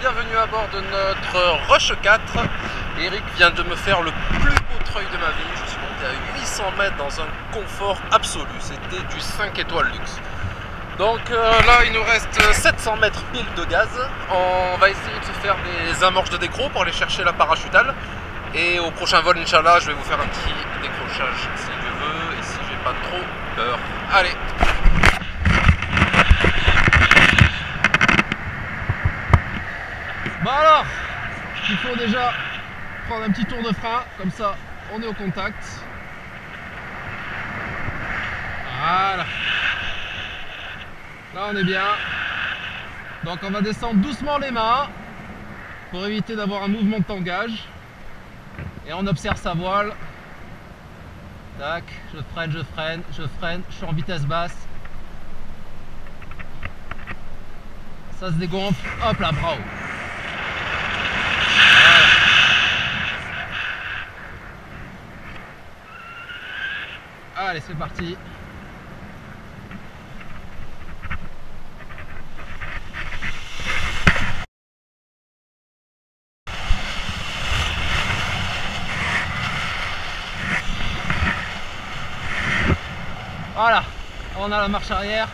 bienvenue à bord de notre Rush 4. Eric vient de me faire le plus beau treuil de ma vie. Je suis monté à 800 mètres dans un confort absolu. C'était du 5 étoiles luxe. Donc là, il nous reste 700 mètres pile de gaz. On va essayer de se faire des amorces de décro pour aller chercher la parachutale. Et au prochain vol, Inch'Allah, je vais vous faire un petit décrochage si Dieu veut et si j'ai pas trop peur. Allez! Bon alors, il faut déjà prendre un petit tour de frein, comme ça on est au contact. Voilà. Là on est bien. Donc on va descendre doucement les mains pour éviter d'avoir un mouvement de tangage. Et on observe sa voile. Tac, je freine, je freine, je freine, je suis en vitesse basse. Ça se dégonfle, hop là, bravo. Allez, c'est parti. Voilà, on a la marche arrière.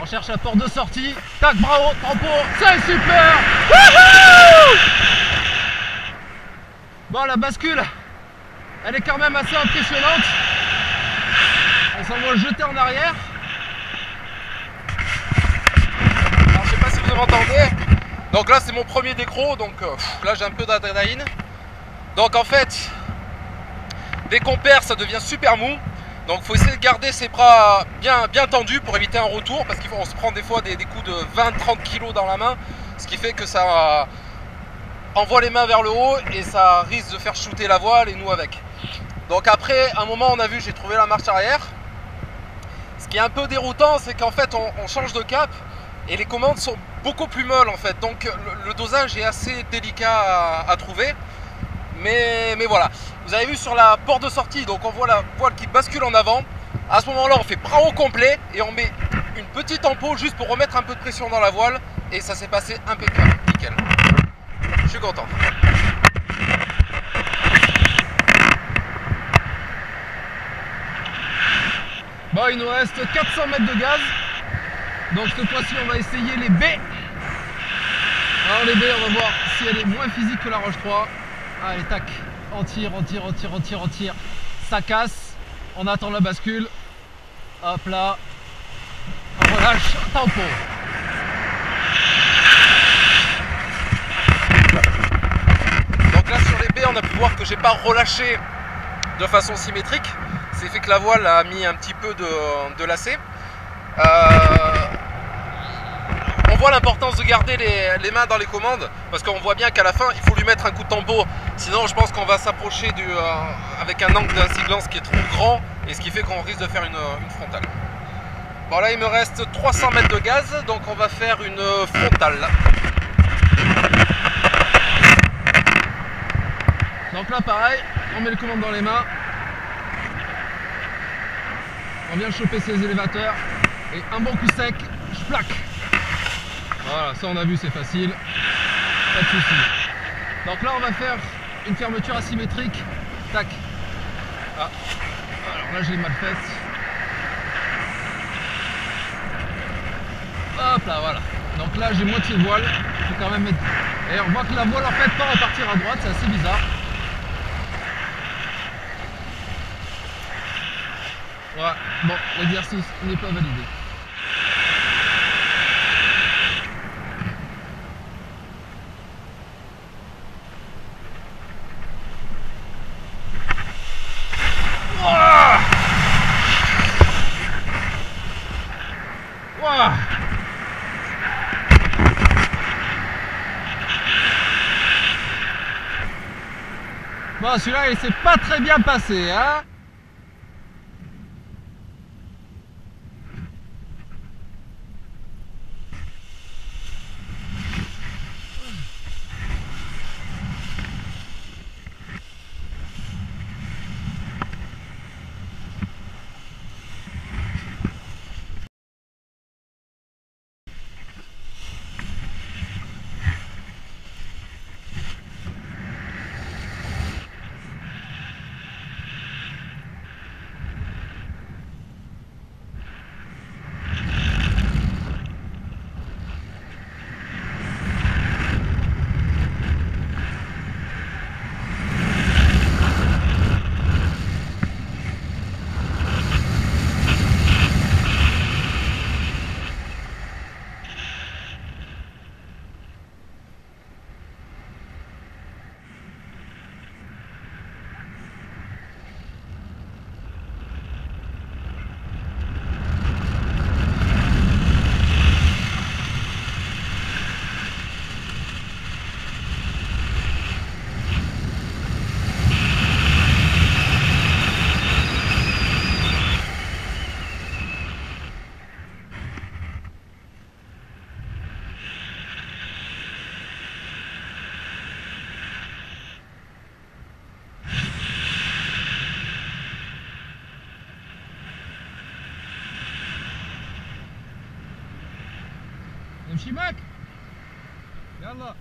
On cherche la porte de sortie. Tac, bravo, tampon, c'est super. Wouhou! Bon, la bascule, elle est quand même assez impressionnante. On s'envoie le jeter en arrière. Alors, je sais pas si vous m'entendez. Donc là, c'est mon premier décro. Donc là, j'ai un peu d'adrénaline. Donc en fait, dès qu'on perd, ça devient super mou. Donc il faut essayer de garder ses bras bien tendus pour éviter un retour. Parce qu'on se prend des fois des coups de 20-30 kg dans la main. Ce qui fait que ça envoie les mains vers le haut et ça risque de faire shooter la voile et nous avec. Donc après un moment on a vu, j'ai trouvé la marche arrière. Ce qui est un peu déroutant, c'est qu'en fait on change de cap et les commandes sont beaucoup plus molles en fait. Donc le dosage est assez délicat à trouver. Mais voilà, vous avez vu sur la porte de sortie, donc on voit la voile qui bascule en avant. À ce moment là on fait bras au complet et on met une petite tempo juste pour remettre un peu de pression dans la voile. Et ça s'est passé impeccable, nickel. Je suis content. Bon, il nous reste 400 mètres de gaz. Donc cette fois-ci on va essayer les B. Alors les B, on va voir si elle est moins physique que la Roche 3. Allez, tac, on tire, on tire, on tire, on tire, on tire. Ça casse, on attend la bascule. Hop là, on relâche, tampon. Donc là sur les baies, on a pu voir que j'ai pas relâché de façon symétrique. C'est fait que la voile a mis un petit peu de lacet. On voit l'importance de garder les mains dans les commandes parce qu'on voit bien qu'à la fin il faut lui mettre un coup de tempo, sinon je pense qu'on va s'approcher avec un angle d'incidence qui est trop grand et ce qui fait qu'on risque de faire une frontale. Bon là il me reste 300 mètres de gaz, donc on va faire une frontale. Donc là pareil, on met le commande dans les mains. On vient choper ses élévateurs et un bon coup sec, je plaque. Voilà, ça on a vu, c'est facile, pas de soucis. Donc là on va faire une fermeture asymétrique, tac. Ah, alors là je l'ai mal faite. Hop là, voilà. Donc là j'ai moitié de voile, je vais quand même mettre... Et on voit que la voile en fait tend à partir à droite, c'est assez bizarre. Voilà, bon, l'exercice n'est pas validé. Bon, celui-là il s'est pas très bien passé, hein. امشي معك يلا.